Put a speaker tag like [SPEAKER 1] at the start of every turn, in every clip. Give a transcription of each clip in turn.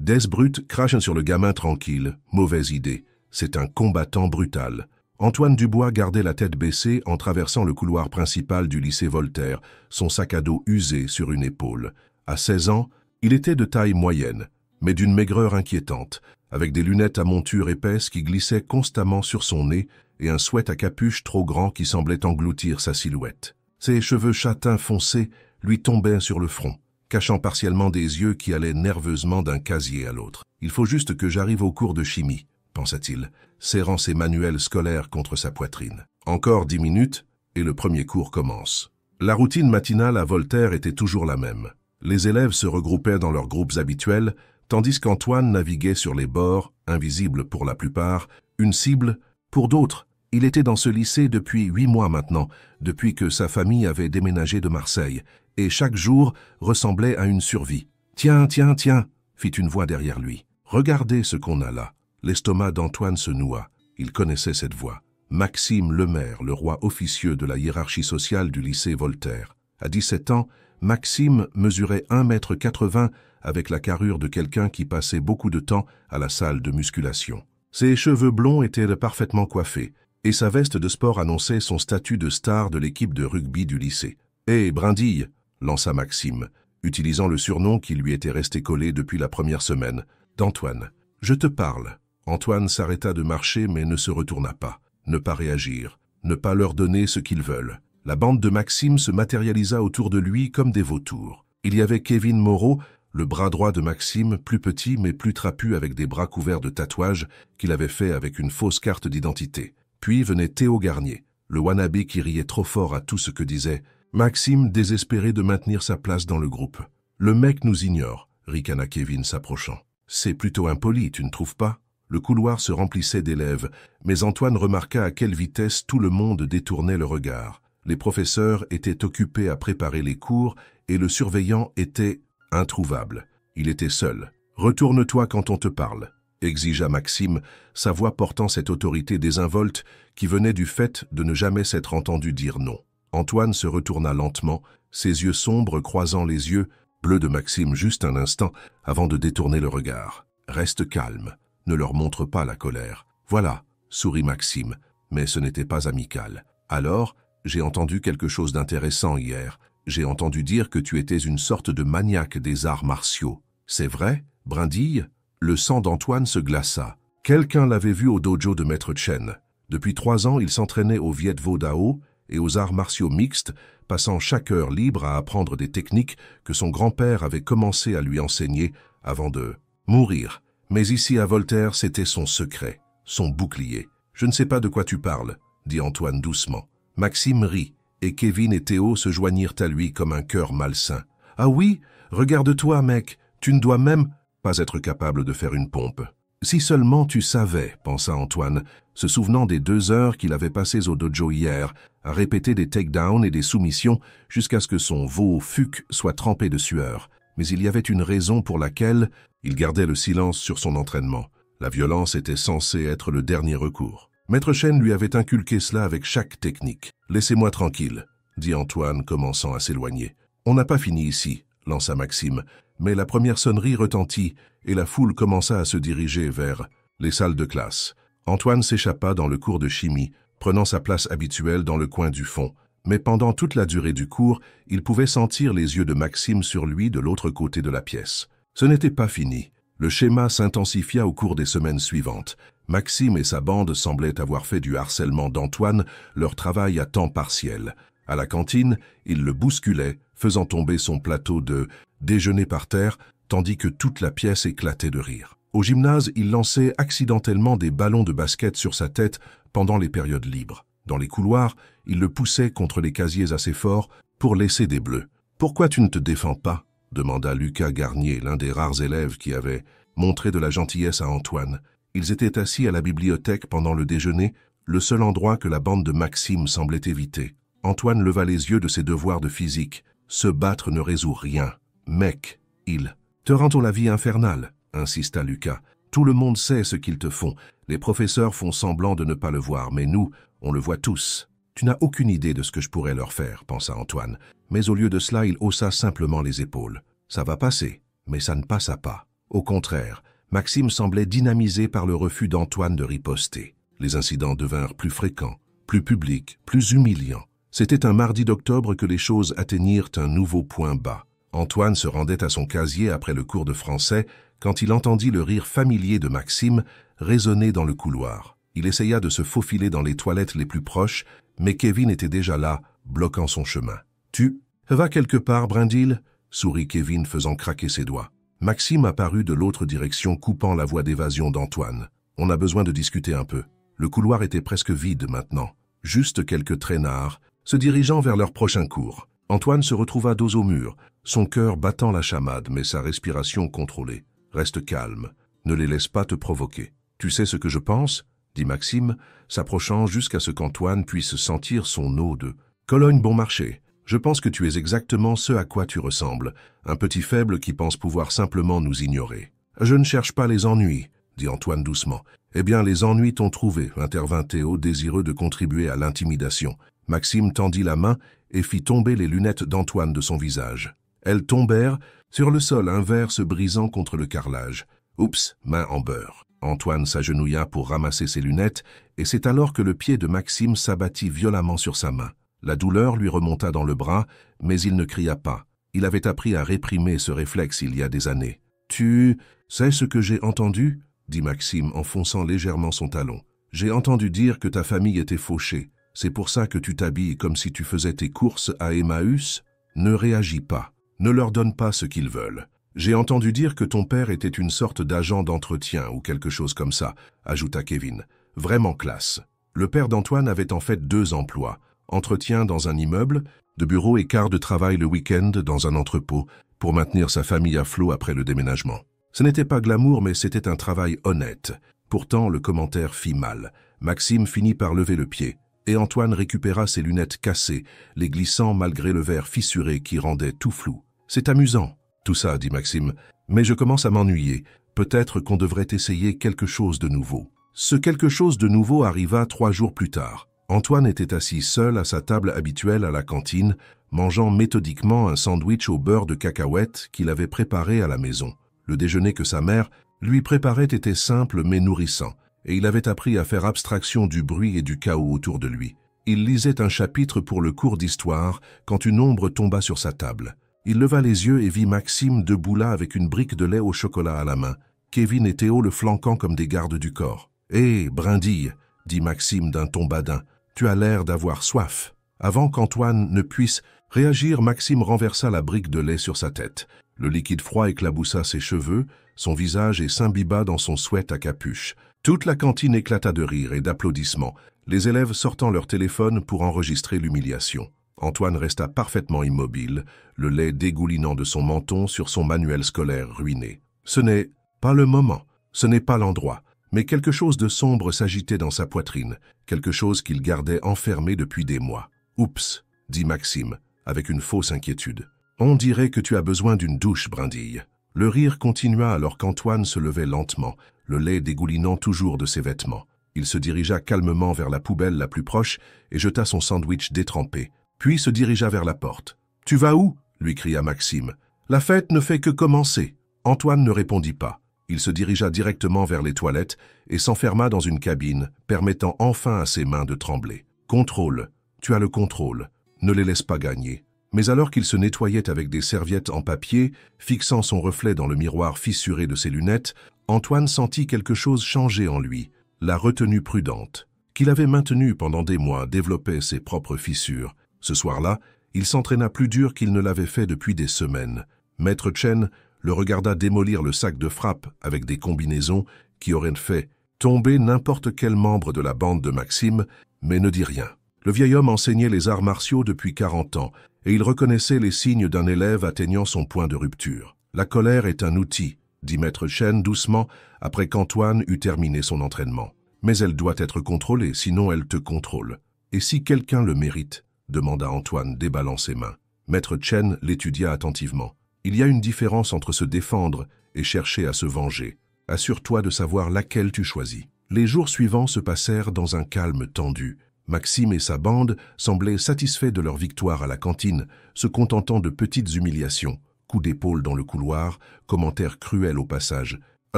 [SPEAKER 1] Des brutes crachent sur le gamin tranquille. Mauvaise idée. C'est un combattant brutal. Antoine Dubois gardait la tête baissée en traversant le couloir principal du lycée Voltaire, son sac à dos usé sur une épaule. À 16 ans, il était de taille moyenne, mais d'une maigreur inquiétante, avec des lunettes à monture épaisse qui glissaient constamment sur son nez et un sweat à capuche trop grand qui semblait engloutir sa silhouette. Ses cheveux châtains foncés lui tombaient sur le front, cachant partiellement des yeux qui allaient nerveusement d'un casier à l'autre. « Il faut juste que j'arrive au cours de chimie », pensa-t-il, serrant ses manuels scolaires contre sa poitrine. Encore 10 minutes, et le premier cours commence. La routine matinale à Voltaire était toujours la même. Les élèves se regroupaient dans leurs groupes habituels, tandis qu'Antoine naviguait sur les bords, invisible pour la plupart, une cible pour d'autres. Il était dans ce lycée depuis 8 mois maintenant, depuis que sa famille avait déménagé de Marseille, et chaque jour ressemblait à une survie. « Tiens, tiens, tiens !» fit une voix derrière lui. « Regardez ce qu'on a là. » L'estomac d'Antoine se noua. Il connaissait cette voix. Maxime Lemaire, le roi officieux de la hiérarchie sociale du lycée Voltaire. À 17 ans, Maxime mesurait 1,80 m avec la carrure de quelqu'un qui passait beaucoup de temps à la salle de musculation. Ses cheveux blonds étaient parfaitement coiffés, et sa veste de sport annonçait son statut de star de l'équipe de rugby du lycée. « Hé, Brindille !» lança Maxime, utilisant le surnom qui lui était resté collé depuis la première semaine, d'Antoine. « Je te parle. » Antoine s'arrêta de marcher mais ne se retourna pas. Ne pas réagir, ne pas leur donner ce qu'ils veulent. La bande de Maxime se matérialisa autour de lui comme des vautours. Il y avait Kevin Moreau, le bras droit de Maxime, plus petit mais plus trapu avec des bras couverts de tatouages qu'il avait fait avec une fausse carte d'identité. Puis venait Théo Garnier, le wannabe qui riait trop fort à tout ce que disait Maxime, désespéré de maintenir sa place dans le groupe. « Le mec nous ignore », ricana Kevin s'approchant. « C'est plutôt impoli, tu ne trouves pas ?» Le couloir se remplissait d'élèves, mais Antoine remarqua à quelle vitesse tout le monde détournait le regard. Les professeurs étaient occupés à préparer les cours et le surveillant était introuvable. Il était seul. « Retourne-toi quand on te parle », exigea Maxime, sa voix portant cette autorité désinvolte qui venait du fait de ne jamais s'être entendu dire non. Antoine se retourna lentement, ses yeux sombres croisant les yeux bleus de Maxime juste un instant avant de détourner le regard. « Reste calme. Ne leur montre pas la colère. »« Voilà, » sourit Maxime, mais ce n'était pas amical. « Alors, j'ai entendu quelque chose d'intéressant hier. J'ai entendu dire que tu étais une sorte de maniaque des arts martiaux. C'est vrai, Brindille ?» Le sang d'Antoine se glaça. Quelqu'un l'avait vu au dojo de Maître Chen. Depuis 3 ans, il s'entraînait au Viet Vo Dao et aux arts martiaux mixtes, passant chaque heure libre à apprendre des techniques que son grand-père avait commencé à lui enseigner avant de mourir. Mais ici à Voltaire, c'était son secret, son bouclier. « Je ne sais pas de quoi tu parles », dit Antoine doucement. Maxime rit, et Kevin et Théo se joignirent à lui comme un cœur malsain. « Ah oui, regarde-toi, mec, tu ne dois même pas être capable de faire une pompe. »« Si seulement tu savais, » pensa Antoine, se souvenant des 2 heures qu'il avait passées au dojo hier, à répéter des takedowns et des soumissions jusqu'à ce que son veau fuc soit trempé de sueur. Mais il y avait une raison pour laquelle il gardait le silence sur son entraînement. La violence était censée être le dernier recours. Maître Chen lui avait inculqué cela avec chaque technique. « Laissez-moi tranquille », dit Antoine, commençant à s'éloigner. « On n'a pas fini ici », lança Maxime, mais la première sonnerie retentit et la foule commença à se diriger vers les salles de classe. Antoine s'échappa dans le cours de chimie, prenant sa place habituelle dans le coin du fond. Mais pendant toute la durée du cours, il pouvait sentir les yeux de Maxime sur lui de l'autre côté de la pièce. Ce n'était pas fini. Le schéma s'intensifia au cours des semaines suivantes. Maxime et sa bande semblaient avoir fait du harcèlement d'Antoine leur travail à temps partiel. À la cantine, ils le bousculaient, faisant tomber son plateau de déjeuner par terre, tandis que toute la pièce éclatait de rire. Au gymnase, il lançait accidentellement des ballons de basket sur sa tête pendant les périodes libres. Dans les couloirs, il le poussait contre les casiers assez forts pour laisser des bleus. « Pourquoi tu ne te défends pas ?» demanda Lucas Garnier, l'un des rares élèves qui avait montré de la gentillesse à Antoine. Ils étaient assis à la bibliothèque pendant le déjeuner, le seul endroit que la bande de Maxime semblait éviter. Antoine leva les yeux de ses devoirs de physique. « Se battre ne résout rien. Mec, il te rend la vie infernale, » insista Lucas. « Tout le monde sait ce qu'ils te font. Les professeurs font semblant de ne pas le voir, mais nous, on le voit tous. » « Tu n'as aucune idée de ce que je pourrais leur faire, » pensa Antoine. Mais au lieu de cela, il haussa simplement les épaules. « Ça va passer. » Mais ça ne passa pas. Au contraire, Maxime semblait dynamisé par le refus d'Antoine de riposter. Les incidents devinrent plus fréquents, plus publics, plus humiliants. C'était un mardi d'octobre que les choses atteignirent un nouveau point bas. Antoine se rendait à son casier après le cours de français quand il entendit le rire familier de Maxime résonner dans le couloir. Il essaya de se faufiler dans les toilettes les plus proches, mais Kevin était déjà là, bloquant son chemin. « Tu vas quelque part, Brindille ?» sourit Kevin faisant craquer ses doigts. Maxime apparut de l'autre direction, coupant la voie d'évasion d'Antoine. « On a besoin de discuter un peu. » Le couloir était presque vide maintenant. Juste quelques traînards, se dirigeant vers leur prochain cours. Antoine se retrouva dos au mur, son cœur battant la chamade, mais sa respiration contrôlée. « Reste calme. Ne les laisse pas te provoquer. »« Tu sais ce que je pense ?» dit Maxime, s'approchant jusqu'à ce qu'Antoine puisse sentir son eau de « Cologne bon marché. Je pense que tu es exactement ce à quoi tu ressembles, un petit faible qui pense pouvoir simplement nous ignorer. »« Je ne cherche pas les ennuis, » dit Antoine doucement. « Eh bien, les ennuis t'ont trouvé, » intervint Théo, désireux de contribuer à l'intimidation. Maxime tendit la main et fit tomber les lunettes d'Antoine de son visage. Elles tombèrent sur le sol, un verre se brisant contre le carrelage. Oups, main en beurre. Antoine s'agenouilla pour ramasser ses lunettes, et c'est alors que le pied de Maxime s'abattit violemment sur sa main. La douleur lui remonta dans le bras, mais il ne cria pas. Il avait appris à réprimer ce réflexe il y a des années. « Tu sais ce que j'ai entendu ?» dit Maxime en fonçant légèrement son talon. « J'ai entendu dire que ta famille était fauchée. C'est pour ça que tu t'habilles comme si tu faisais tes courses à Emmaüs? Ne réagis pas. Ne leur donne pas ce qu'ils veulent. J'ai entendu dire que ton père était une sorte d'agent d'entretien ou quelque chose comme ça, ajouta Kevin. Vraiment classe. Le père d'Antoine avait en fait 2 emplois. Entretien dans un immeuble, de bureau et quart de travail le week-end dans un entrepôt, pour maintenir sa famille à flot après le déménagement. Ce n'était pas glamour, mais c'était un travail honnête. Pourtant, le commentaire fit mal. Maxime finit par lever le pied, et Antoine récupéra ses lunettes cassées, les glissant malgré le verre fissuré qui rendait tout flou. « C'est amusant, tout ça, » dit Maxime, « mais je commence à m'ennuyer. Peut-être qu'on devrait essayer quelque chose de nouveau. » Ce quelque chose de nouveau arriva 3 jours plus tard. Antoine était assis seul à sa table habituelle à la cantine, mangeant méthodiquement un sandwich au beurre de cacahuètes qu'il avait préparé à la maison. Le déjeuner que sa mère lui préparait était simple mais nourrissant, et il avait appris à faire abstraction du bruit et du chaos autour de lui. Il lisait un chapitre pour le cours d'histoire quand une ombre tomba sur sa table. Il leva les yeux et vit Maxime debout là avec une brique de lait au chocolat à la main. Kevin et Théo le flanquant comme des gardes du corps. « Hé, Brindille !» dit Maxime d'un ton badin. « Tu as l'air d'avoir soif. » Avant qu'Antoine ne puisse réagir, Maxime renversa la brique de lait sur sa tête. Le liquide froid éclaboussa ses cheveux, son visage et s'imbiba dans son sweat à capuche. Toute la cantine éclata de rire et d'applaudissements, les élèves sortant leur téléphone pour enregistrer l'humiliation. Antoine resta parfaitement immobile, le lait dégoulinant de son menton sur son manuel scolaire ruiné. Ce n'est pas le moment, ce n'est pas l'endroit, mais quelque chose de sombre s'agitait dans sa poitrine, quelque chose qu'il gardait enfermé depuis des mois. « Oups !» dit Maxime, avec une fausse inquiétude. « On dirait que tu as besoin d'une douche, Brindille. » Le rire continua alors qu'Antoine se levait lentement, le lait dégoulinant toujours de ses vêtements. Il se dirigea calmement vers la poubelle la plus proche et jeta son sandwich détrempé, puis se dirigea vers la porte. « Tu vas où ?» lui cria Maxime. « La fête ne fait que commencer. » Antoine ne répondit pas. Il se dirigea directement vers les toilettes et s'enferma dans une cabine, permettant enfin à ses mains de trembler. « Contrôle. Tu as le contrôle. Ne les laisse pas gagner. » Mais alors qu'il se nettoyait avec des serviettes en papier, fixant son reflet dans le miroir fissuré de ses lunettes, Antoine sentit quelque chose changer en lui, la retenue prudente. Qu'il avait maintenue pendant des mois développait ses propres fissures. Ce soir-là, il s'entraîna plus dur qu'il ne l'avait fait depuis des semaines. Maître Chen le regarda démolir le sac de frappe avec des combinaisons qui auraient fait tomber n'importe quel membre de la bande de Maxime, mais ne dit rien. Le vieil homme enseignait les arts martiaux depuis 40 ans, et il reconnaissait les signes d'un élève atteignant son point de rupture. « La colère est un outil », dit Maître Chen doucement après qu'Antoine eut terminé son entraînement. « Mais elle doit être contrôlée, sinon elle te contrôle. Et si quelqu'un le mérite ?» demanda Antoine, déballant ses mains. Maître Chen l'étudia attentivement. « Il y a une différence entre se défendre et chercher à se venger. Assure-toi de savoir laquelle tu choisis. » Les jours suivants se passèrent dans un calme tendu. Maxime et sa bande semblaient satisfaits de leur victoire à la cantine, se contentant de petites humiliations, coup d'épaule dans le couloir, commentaire cruel au passage, à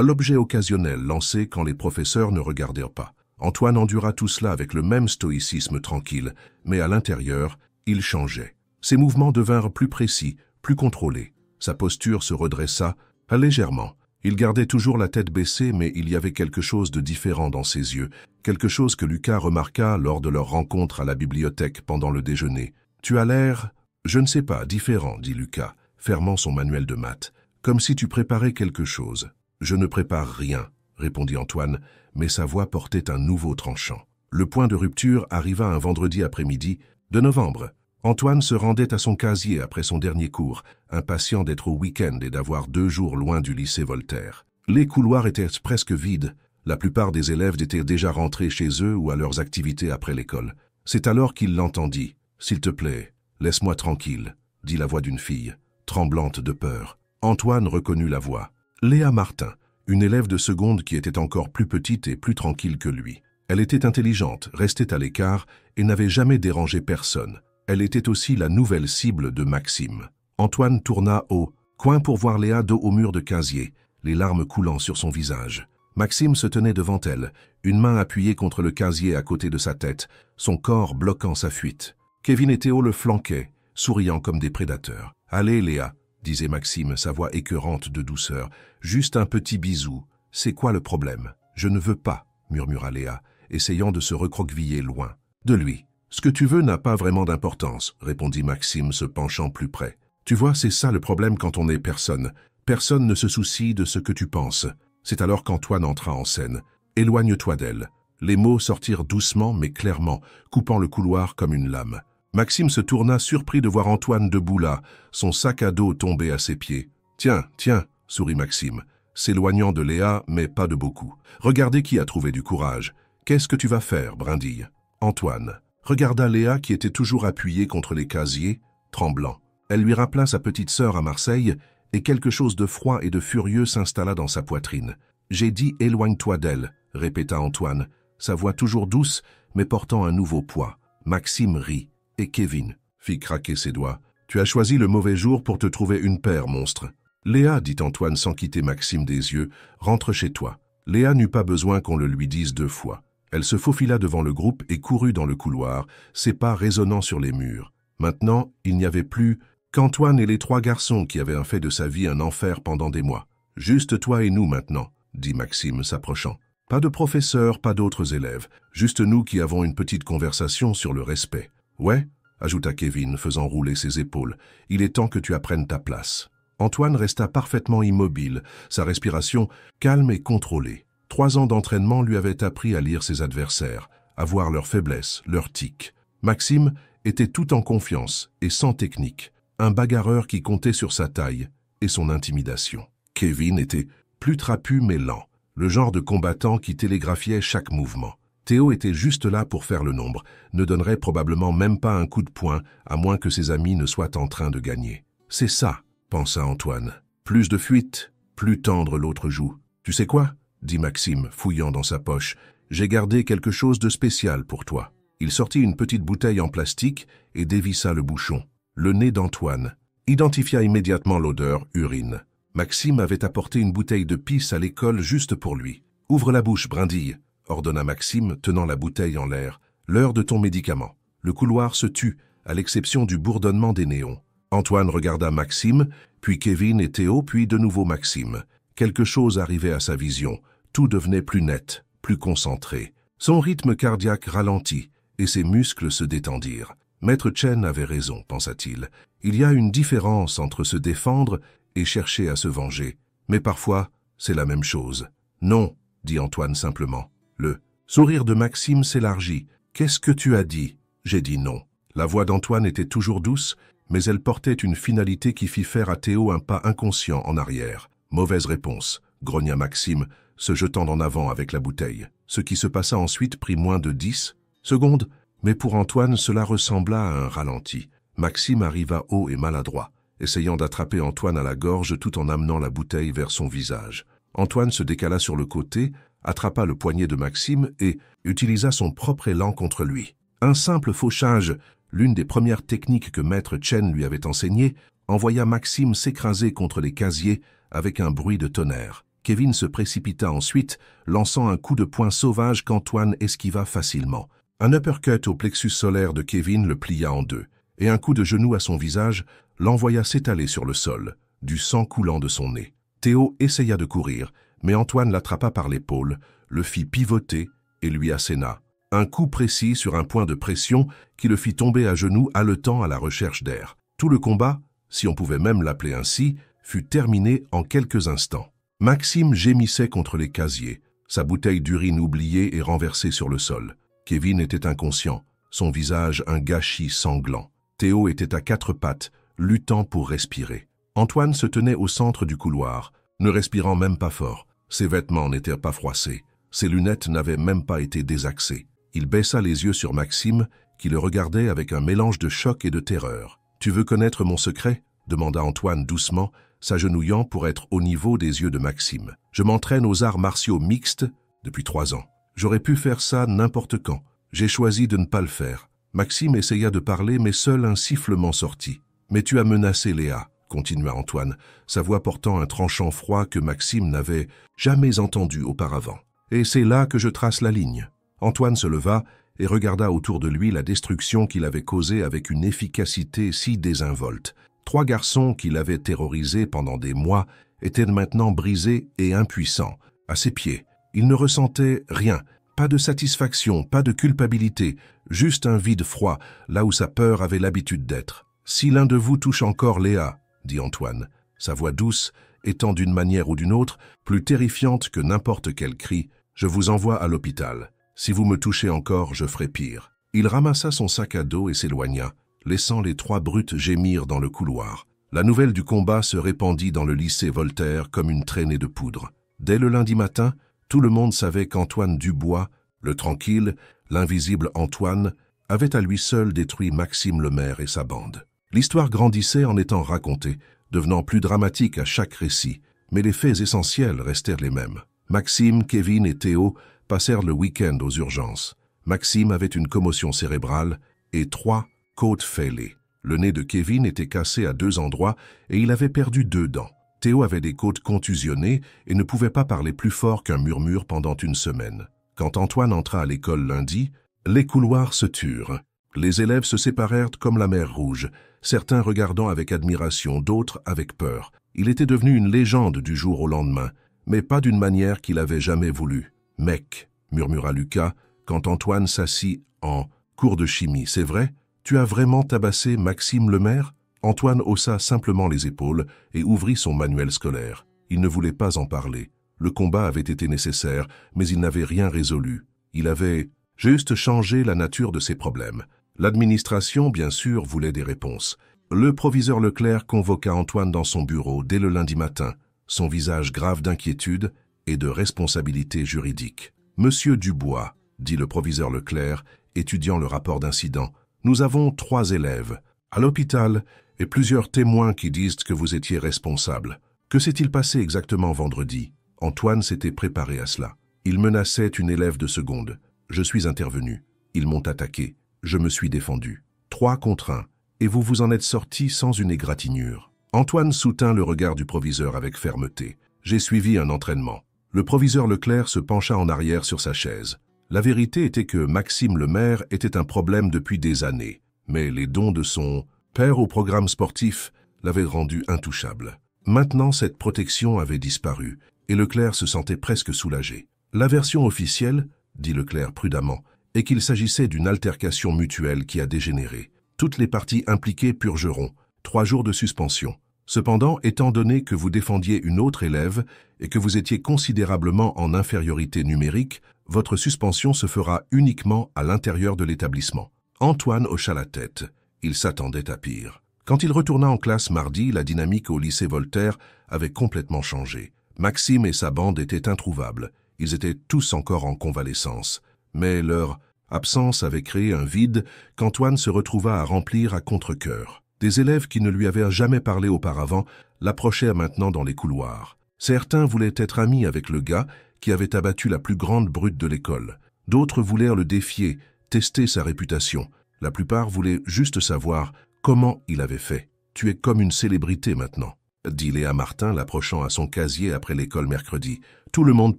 [SPEAKER 1] l'objet occasionnel lancé quand les professeurs ne regardèrent pas. Antoine endura tout cela avec le même stoïcisme tranquille, mais à l'intérieur, il changeait. Ses mouvements devinrent plus précis, plus contrôlés. Sa posture se redressa, légèrement. Il gardait toujours la tête baissée, mais il y avait quelque chose de différent dans ses yeux, quelque chose que Lucas remarqua lors de leur rencontre à la bibliothèque pendant le déjeuner. « Tu as l'air, je ne sais pas, différent, » dit Lucas, fermant son manuel de maths, « comme si tu préparais quelque chose. »« Je ne prépare rien, » répondit Antoine, mais sa voix portait un nouveau tranchant. Le point de rupture arriva un vendredi après-midi de novembre. Antoine se rendait à son casier après son dernier cours, impatient d'être au week-end et d'avoir 2 jours loin du lycée Voltaire. Les couloirs étaient presque vides. La plupart des élèves étaient déjà rentrés chez eux ou à leurs activités après l'école. C'est alors qu'il l'entendit. « S'il te plaît, laisse-moi tranquille », dit la voix d'une fille, tremblante de peur. Antoine reconnut la voix. Léa Martin, une élève de seconde qui était encore plus petite et plus tranquille que lui. Elle était intelligente, restait à l'écart et n'avait jamais dérangé personne. Elle était aussi la nouvelle cible de Maxime. Antoine tourna au coin pour voir Léa dos au mur de casier, les larmes coulant sur son visage. Maxime se tenait devant elle, une main appuyée contre le casier à côté de sa tête, son corps bloquant sa fuite. Kevin et Théo le flanquaient, souriant comme des prédateurs. « Allez, Léa », disait Maxime, sa voix écœurante de douceur. « Juste un petit bisou. C'est quoi le problème ?»« Je ne veux pas », murmura Léa, essayant de se recroqueviller loin de lui. « Ce que tu veux n'a pas vraiment d'importance, » répondit Maxime se penchant plus près. « Tu vois, c'est ça le problème quand on est personne. Personne ne se soucie de ce que tu penses. » C'est alors qu'Antoine entra en scène. « Éloigne-toi d'elle. » Les mots sortirent doucement mais clairement, coupant le couloir comme une lame. Maxime se tourna surpris de voir Antoine debout là, son sac à dos tombé à ses pieds. « Tiens, tiens » sourit Maxime, s'éloignant de Léa, mais pas de beaucoup. « Regardez qui a trouvé du courage. Qu'est-ce que tu vas faire, Brindille ?» Antoine regarda Léa qui était toujours appuyée contre les casiers, tremblant. Elle lui rappela sa petite sœur à Marseille, et quelque chose de froid et de furieux s'installa dans sa poitrine. « J'ai dit éloigne-toi d'elle », répéta Antoine, sa voix toujours douce, mais portant un nouveau poids. Maxime rit, et Kevin fit craquer ses doigts. « Tu as choisi le mauvais jour pour te trouver une paire, monstre. »« Léa, dit Antoine sans quitter Maxime des yeux, rentre chez toi. » Léa n'eut pas besoin qu'on le lui dise 2 fois. Elle se faufila devant le groupe et courut dans le couloir, ses pas résonnant sur les murs. Maintenant, il n'y avait plus qu'Antoine et les 3 garçons qui avaient fait de sa vie un enfer pendant des mois. « Juste toi et nous maintenant, » dit Maxime s'approchant. « Pas de professeur, pas d'autres élèves, juste nous qui avons une petite conversation sur le respect. »« Ouais » ajouta Kevin, faisant rouler ses épaules. « Il est temps que tu apprennes ta place. » Antoine resta parfaitement immobile, sa respiration calme et contrôlée. 3 ans d'entraînement lui avaient appris à lire ses adversaires, à voir leurs faiblesses, leurs tics. Maxime était tout en confiance et sans technique, un bagarreur qui comptait sur sa taille et son intimidation. Kevin était plus trapu mais lent, le genre de combattant qui télégraphiait chaque mouvement. Théo était juste là pour faire le nombre, ne donnerait probablement même pas un coup de poing, à moins que ses amis ne soient en train de gagner. « C'est ça », pensa Antoine. « Plus de fuite, plus tendre l'autre joue. Tu sais quoi ?» dit Maxime, fouillant dans sa poche. « J'ai gardé quelque chose de spécial pour toi. » Il sortit une petite bouteille en plastique et dévissa le bouchon. Le nez d'Antoine identifia immédiatement l'odeur urine. Maxime avait apporté une bouteille de pisse à l'école juste pour lui. « Ouvre la bouche, Brindille », ordonna Maxime, tenant la bouteille en l'air. « L'heure de ton médicament. » Le couloir se tut, à l'exception du bourdonnement des néons. Antoine regarda Maxime, puis Kevin et Théo, puis de nouveau Maxime. Quelque chose arrivait à sa vision. Tout devenait plus net, plus concentré. Son rythme cardiaque ralentit, et ses muscles se détendirent. Maître Chen avait raison, pensa-t-il. Il y a une différence entre se défendre et chercher à se venger. Mais parfois, c'est la même chose. « Non », dit Antoine simplement. Le sourire de Maxime s'élargit. « Qu'est-ce que tu as dit ?» J'ai dit non. La voix d'Antoine était toujours douce, mais elle portait une finalité qui fit faire à Théo un pas inconscient en arrière. « Mauvaise réponse », grogna Maxime, se jetant en avant avec la bouteille. Ce qui se passa ensuite prit moins de 10 secondes, mais pour Antoine, cela ressembla à un ralenti. Maxime arriva haut et maladroit, essayant d'attraper Antoine à la gorge tout en amenant la bouteille vers son visage. Antoine se décala sur le côté, attrapa le poignet de Maxime et utilisa son propre élan contre lui. Un simple fauchage, l'une des premières techniques que Maître Chen lui avait enseignées, envoya Maxime s'écraser contre les casiers avec un bruit de tonnerre. Kevin se précipita ensuite, lançant un coup de poing sauvage qu'Antoine esquiva facilement. Un uppercut au plexus solaire de Kevin le plia en deux, et un coup de genou à son visage l'envoya s'étaler sur le sol, du sang coulant de son nez. Théo essaya de courir, mais Antoine l'attrapa par l'épaule, le fit pivoter et lui asséna. Un coup précis sur un point de pression qui le fit tomber à genoux haletant à la recherche d'air. Tout le combat, si on pouvait même l'appeler ainsi, fut terminé en quelques instants. Maxime gémissait contre les casiers, sa bouteille d'urine oubliée et renversée sur le sol. Kevin était inconscient, son visage un gâchis sanglant. Théo était à quatre pattes, luttant pour respirer. Antoine se tenait au centre du couloir, ne respirant même pas fort. Ses vêtements n'étaient pas froissés, ses lunettes n'avaient même pas été désaxées. Il baissa les yeux sur Maxime, qui le regardait avec un mélange de choc et de terreur. « Tu veux connaître mon secret ?» demanda Antoine doucement, s'agenouillant pour être au niveau des yeux de Maxime. « Je m'entraîne aux arts martiaux mixtes depuis 3 ans. J'aurais pu faire ça n'importe quand. J'ai choisi de ne pas le faire. » Maxime essaya de parler, mais seul un sifflement sortit. « Mais tu as menacé Léa, » continua Antoine, sa voix portant un tranchant froid que Maxime n'avait jamais entendu auparavant. « Et c'est là que je trace la ligne. » Antoine se leva et regarda autour de lui la destruction qu'il avait causée avec une efficacité si désinvolte. 3 garçons qui l'avaient terrorisé pendant des mois étaient maintenant brisés et impuissants, à ses pieds. Il ne ressentait rien, pas de satisfaction, pas de culpabilité, juste un vide froid, là où sa peur avait l'habitude d'être. « Si l'un de vous touche encore Léa, » dit Antoine, sa voix douce étant d'une manière ou d'une autre plus terrifiante que n'importe quel cri, « je vous envoie à l'hôpital. Si vous me touchez encore, je ferai pire. » Il ramassa son sac à dos et s'éloigna, laissant les 3 brutes gémir dans le couloir. La nouvelle du combat se répandit dans le lycée Voltaire comme une traînée de poudre. Dès le lundi matin, tout le monde savait qu'Antoine Dubois, le tranquille, l'invisible Antoine, avait à lui seul détruit Maxime Lemaire et sa bande. L'histoire grandissait en étant racontée, devenant plus dramatique à chaque récit, mais les faits essentiels restèrent les mêmes. Maxime, Kevin et Théo passèrent le week-end aux urgences. Maxime avait une commotion cérébrale et 3 côtes fêlées. Le nez de Kevin était cassé à 2 endroits et il avait perdu 2 dents. Théo avait des côtes contusionnées et ne pouvait pas parler plus fort qu'un murmure pendant une semaine. Quand Antoine entra à l'école lundi, les couloirs se turent. Les élèves se séparèrent comme la mer Rouge, certains regardant avec admiration, d'autres avec peur. Il était devenu une légende du jour au lendemain, mais pas d'une manière qu'il avait jamais voulu. « Mec », murmura Lucas, quand Antoine s'assit en cours de chimie. « C'est vrai? Tu as vraiment tabassé Maxime Lemaire ?» Antoine haussa simplement les épaules et ouvrit son manuel scolaire. Il ne voulait pas en parler. Le combat avait été nécessaire, mais il n'avait rien résolu. Il avait juste changé la nature de ses problèmes. L'administration, bien sûr, voulait des réponses. Le proviseur Leclerc convoqua Antoine dans son bureau dès le lundi matin, son visage grave d'inquiétude et de responsabilité juridique. « Monsieur Dubois, » dit le proviseur Leclerc, étudiant le rapport d'incident, « nous avons 3 élèves à l'hôpital et plusieurs témoins qui disent que vous étiez responsable. Que s'est-il passé exactement vendredi ?» Antoine s'était préparé à cela. Il menaçait une élève de seconde. Je suis intervenu. Ils m'ont attaqué. Je me suis défendu. 3 contre 1. Et vous vous en êtes sorti sans une égratignure. Antoine soutint le regard du proviseur avec fermeté. J'ai suivi un entraînement. Le proviseur Leclerc se pencha en arrière sur sa chaise. La vérité était que Maxime Lemaire était un problème depuis des années, mais les dons de son père au programme sportif l'avaient rendu intouchable. Maintenant, cette protection avait disparu, et Leclerc se sentait presque soulagé. La version officielle, dit Leclerc prudemment, est qu'il s'agissait d'une altercation mutuelle qui a dégénéré. Toutes les parties impliquées purgeront. 3 jours de suspension. Cependant, étant donné que vous défendiez une autre élève et que vous étiez considérablement en infériorité numérique, votre suspension se fera uniquement à l'intérieur de l'établissement. Antoine hocha la tête. Il s'attendait à pire. Quand il retourna en classe mardi, la dynamique au lycée Voltaire avait complètement changé. Maxime et sa bande étaient introuvables. Ils étaient tous encore en convalescence. Mais leur absence avait créé un vide qu'Antoine se retrouva à remplir à contre-cœur. Des élèves qui ne lui avaient jamais parlé auparavant l'approchaient maintenant dans les couloirs. Certains voulaient être amis avec le gars qui avait abattu la plus grande brute de l'école. D'autres voulèrent le défier, tester sa réputation. La plupart voulaient juste savoir comment il avait fait. tu es comme une célébrité maintenant, dit Léa Martin, l'approchant à son casier après l'école mercredi. Tout le monde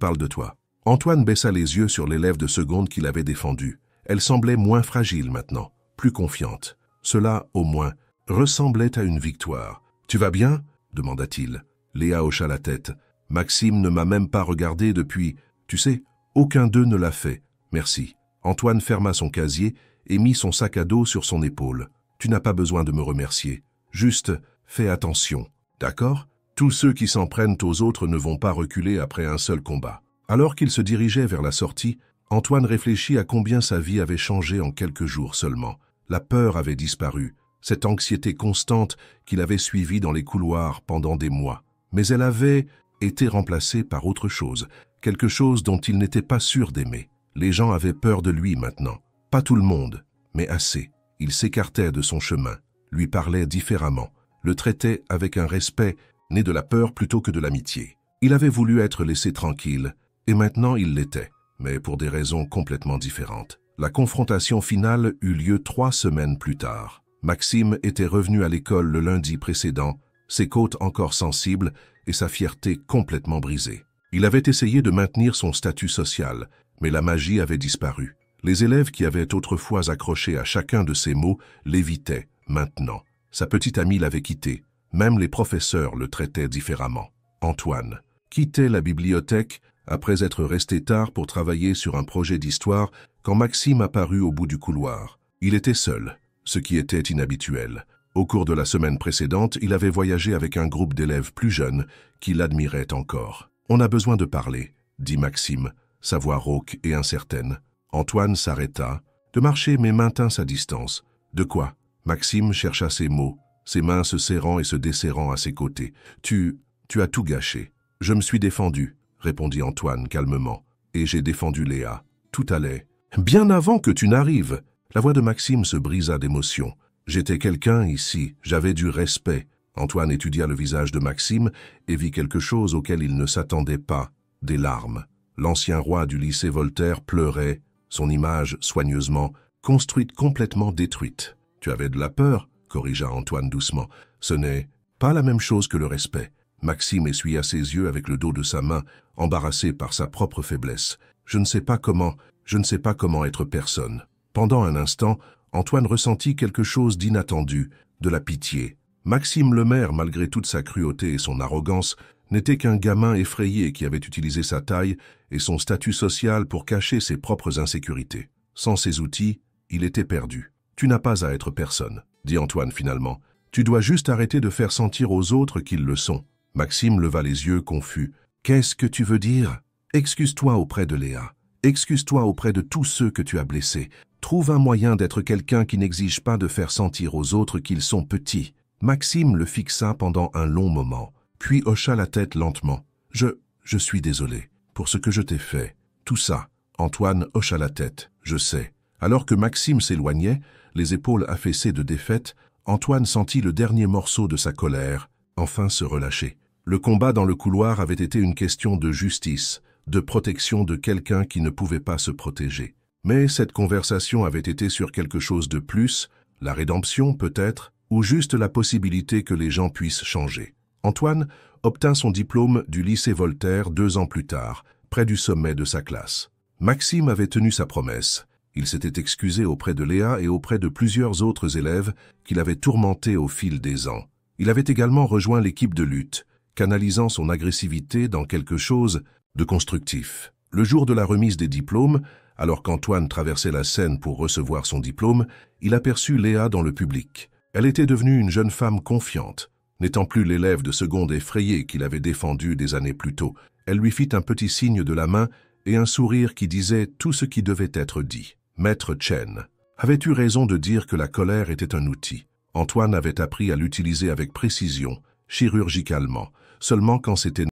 [SPEAKER 1] parle de toi. Antoine baissa les yeux sur l'élève de seconde qu'il avait défendue. Elle semblait moins fragile maintenant, plus confiante. Cela, au moins, ressemblait à une victoire. « Tu vas bien ?» demanda-t-il. Léa hocha la tête. « Maxime ne m'a même pas regardé depuis... Tu sais, aucun d'eux ne l'a fait. Merci. » Antoine ferma son casier et mit son sac à dos sur son épaule. « Tu n'as pas besoin de me remercier. Juste, fais attention. D'accord ? Tous ceux qui s'en prennent aux autres ne vont pas reculer après un seul combat. » Alors qu'il se dirigeait vers la sortie, Antoine réfléchit à combien sa vie avait changé en quelques jours seulement. La peur avait disparu, cette anxiété constante qu'il avait suivie dans les couloirs pendant des mois. Mais elle avait été remplacée par autre chose, quelque chose dont il n'était pas sûr d'aimer. Les gens avaient peur de lui maintenant. Pas tout le monde, mais assez. Il s'écartait de son chemin, lui parlait différemment, le traitait avec un respect né de la peur plutôt que de l'amitié. Il avait voulu être laissé tranquille, et maintenant il l'était, mais pour des raisons complètement différentes. La confrontation finale eut lieu 3 semaines plus tard. Maxime était revenu à l'école le lundi précédent, ses côtes encore sensibles et sa fierté complètement brisée. Il avait essayé de maintenir son statut social, mais la magie avait disparu. Les élèves qui avaient autrefois accroché à chacun de ses mots l'évitaient maintenant. Sa petite amie l'avait quitté. Même les professeurs le traitaient différemment. Antoine quittait la bibliothèque après être resté tard pour travailler sur un projet d'histoire quand Maxime apparut au bout du couloir. Il était seul, ce qui était inhabituel. Au cours de la semaine précédente, il avait voyagé avec un groupe d'élèves plus jeunes qui l'admiraient encore. « On a besoin de parler », dit Maxime, sa voix rauque et incertaine. Antoine s'arrêta, de marcher mais maintint sa distance. « De quoi ?» Maxime chercha ses mots, ses mains se serrant et se desserrant à ses côtés. « Tu as tout gâché. »« Je me suis défendu. » répondit Antoine calmement. « Et j'ai défendu Léa. Tout allait. »« Bien avant que tu n'arrives !» La voix de Maxime se brisa d'émotion. « J'étais quelqu'un ici, j'avais du respect. » Antoine étudia le visage de Maxime et vit quelque chose auquel il ne s'attendait pas, des larmes. L'ancien roi du lycée Voltaire pleurait, son image soigneusement, construite complètement détruite. « Tu avais de la peur ?» corrigea Antoine doucement. « Ce n'est pas la même chose que le respect. » Maxime essuya ses yeux avec le dos de sa main, embarrassé par sa propre faiblesse. « Je ne sais pas comment être personne. » Pendant un instant, Antoine ressentit quelque chose d'inattendu, de la pitié. Maxime Lemaire, malgré toute sa cruauté et son arrogance, n'était qu'un gamin effrayé qui avait utilisé sa taille et son statut social pour cacher ses propres insécurités. Sans ces outils, il était perdu. « Tu n'as pas à être personne, » dit Antoine finalement. « Tu dois juste arrêter de faire sentir aux autres qu'ils le sont. » Maxime leva les yeux confus. « Qu'est-ce que tu veux dire ? Excuse-toi auprès de Léa. Excuse-toi auprès de tous ceux que tu as blessés. Trouve un moyen d'être quelqu'un qui n'exige pas de faire sentir aux autres qu'ils sont petits. » Maxime le fixa pendant un long moment, puis hocha la tête lentement. « Je suis désolé pour ce que je t'ai fait. Tout ça. » Antoine hocha la tête. « Je sais. » Alors que Maxime s'éloignait, les épaules affaissées de défaite, Antoine sentit le dernier morceau de sa colère enfin se relâcher. Le combat dans le couloir avait été une question de justice, de protection de quelqu'un qui ne pouvait pas se protéger. Mais cette conversation avait été sur quelque chose de plus, la rédemption peut-être, ou juste la possibilité que les gens puissent changer. Antoine obtint son diplôme du lycée Voltaire 2 ans plus tard, près du sommet de sa classe. Maxime avait tenu sa promesse. Il s'était excusé auprès de Léa et auprès de plusieurs autres élèves qu'il avait tourmentés au fil des ans. Il avait également rejoint l'équipe de lutte, canalisant son agressivité dans quelque chose de constructif. Le jour de la remise des diplômes, alors qu'Antoine traversait la scène pour recevoir son diplôme, il aperçut Léa dans le public. Elle était devenue une jeune femme confiante, n'étant plus l'élève de seconde effrayée qu'il avait défendue des années plus tôt. Elle lui fit un petit signe de la main et un sourire qui disait tout ce qui devait être dit. Maître Chen avait eu raison de dire que la colère était un outil. Antoine avait appris à l'utiliser avec précision, chirurgicalement, seulement quand c'était